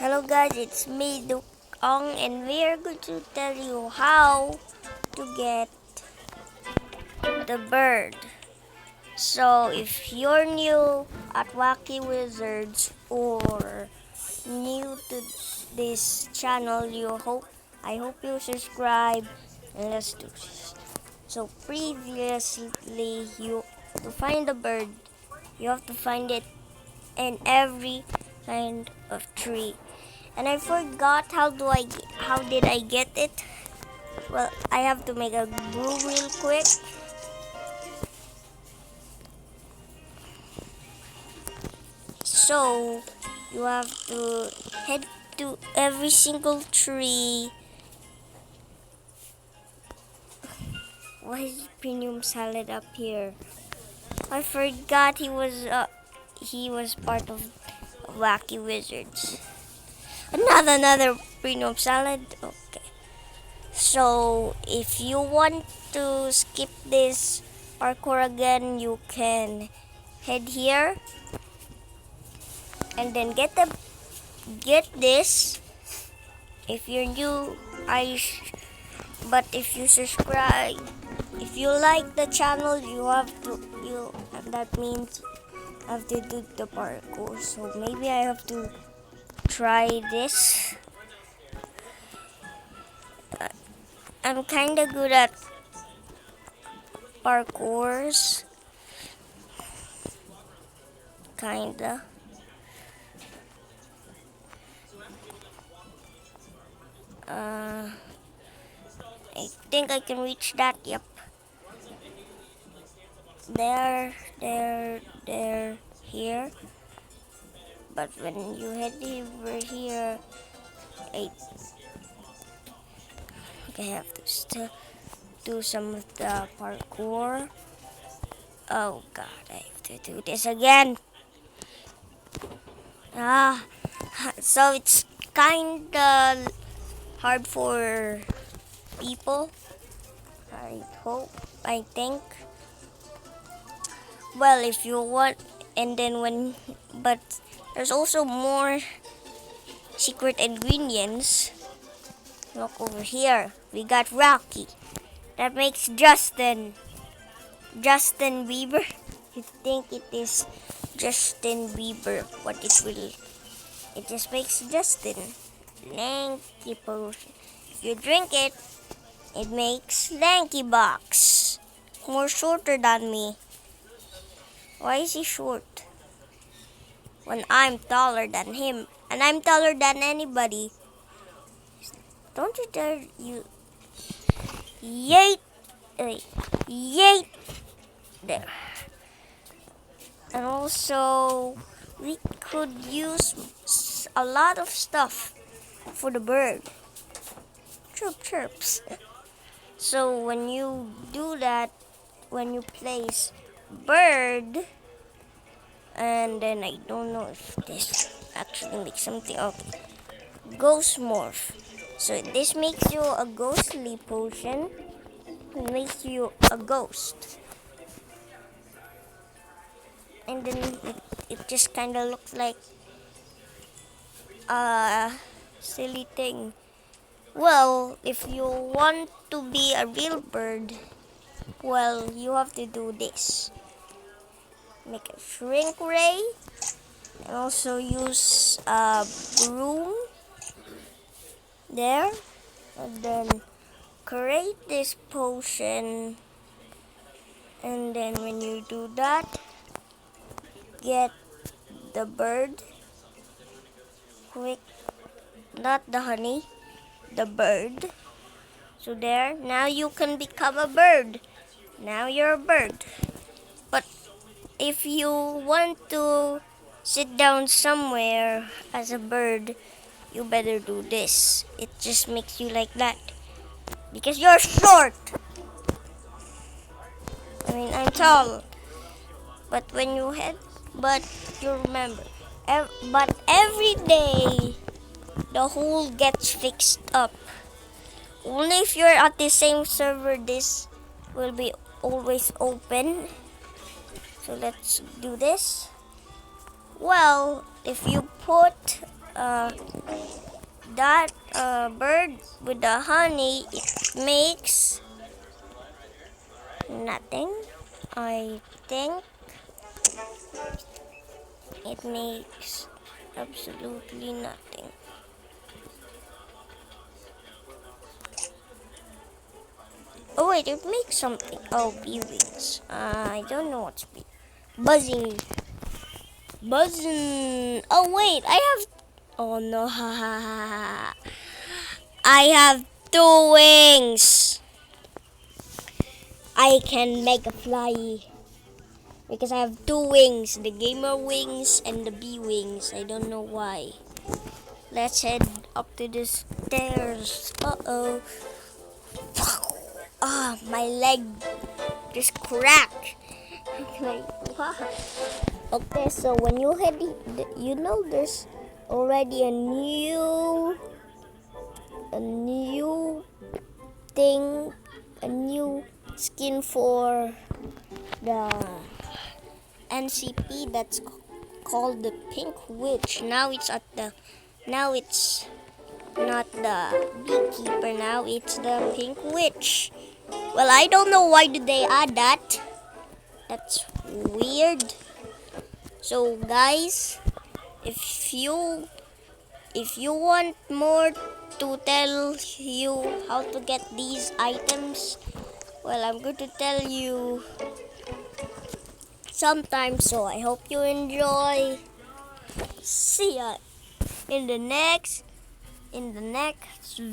Hello guys, it's me Dukong and we are going to tell you how to get the bird. So if you're new at Wacky Wizards or new to this channel, I hope you subscribe and let's do this. So previously to find the bird, you have to find it in every kind of tree. And I forgot how did I get it? Well, I have to make a brew real quick. So you have to head to every single tree. Why is premium salad up here? I forgot he was part of Wacky Wizards. Another premium salad. Okay. So if you want to skip this parkour again, you can head here and then get this. If you're new, but if you subscribe, if you like the channel, that means I have to do the parkour. So maybe I have to try this. I'm kind of good at parkours. Kinda. I think I can reach that. Yep. There, here. But when you head over here, I have to still do some of the parkour. Oh god, I have to do this again. So it's kinda hard for people. I think. Well, if you want, and then but there's also more secret ingredients. Look over here. We got Rocky. That makes Justin Bieber. You think it is Justin Bieber, but it just makes Justin. Lanky potion. If you drink it, it makes Lanky Box. More shorter than me. Why is he short? When I'm taller than him, and I'm taller than anybody. Don't you dare you. Yeet! Yeet! There. And also, we could use a lot of stuff for the bird. Chirp chirps. So when you do that, when you place bird, and then I don't know if this actually makes something up. Ghost morph. So this makes you a ghostly potion. It makes you a ghost. And then it just kind of looks like a silly thing. Well, if you want to be a real bird, well, you have to do this. Make a shrink ray, and also use a broom there, and then create this potion. And then when you do that, get the bird quick, not the honey, the bird. So there, now you can become a bird. Now you're a bird. But if you want to sit down somewhere as a bird, you better do this. It just makes you like that. Because you're short. I mean, I'm tall. But you remember, but every day, the hole gets fixed up. Only if you're at the same server, this will be always open. So let's do this. Well, if you put that bird with the honey, it makes nothing. I think it makes absolutely nothing. Oh wait, it makes something. Oh, bee wings. I don't know what's bee. Buzzing. Buzzing. Oh wait, I have. Oh no, I have two wings. I can make a fly because I have two wings, the gamer wings and the bee wings. I don't know why. Let's head up to the stairs. Uh-oh. Ah, my leg just cracked. Like, wow. Okay, so when you head, you know there's already a new thing, a new skin for the NCP that's called the Pink Witch. Now it's not the beekeeper. Now it's the Pink Witch. Well, I don't know why did they add that. That's weird. So guys, if you want more to tell you how to get these items, well, I'm going to tell you sometime. So I hope you enjoy. See ya in the next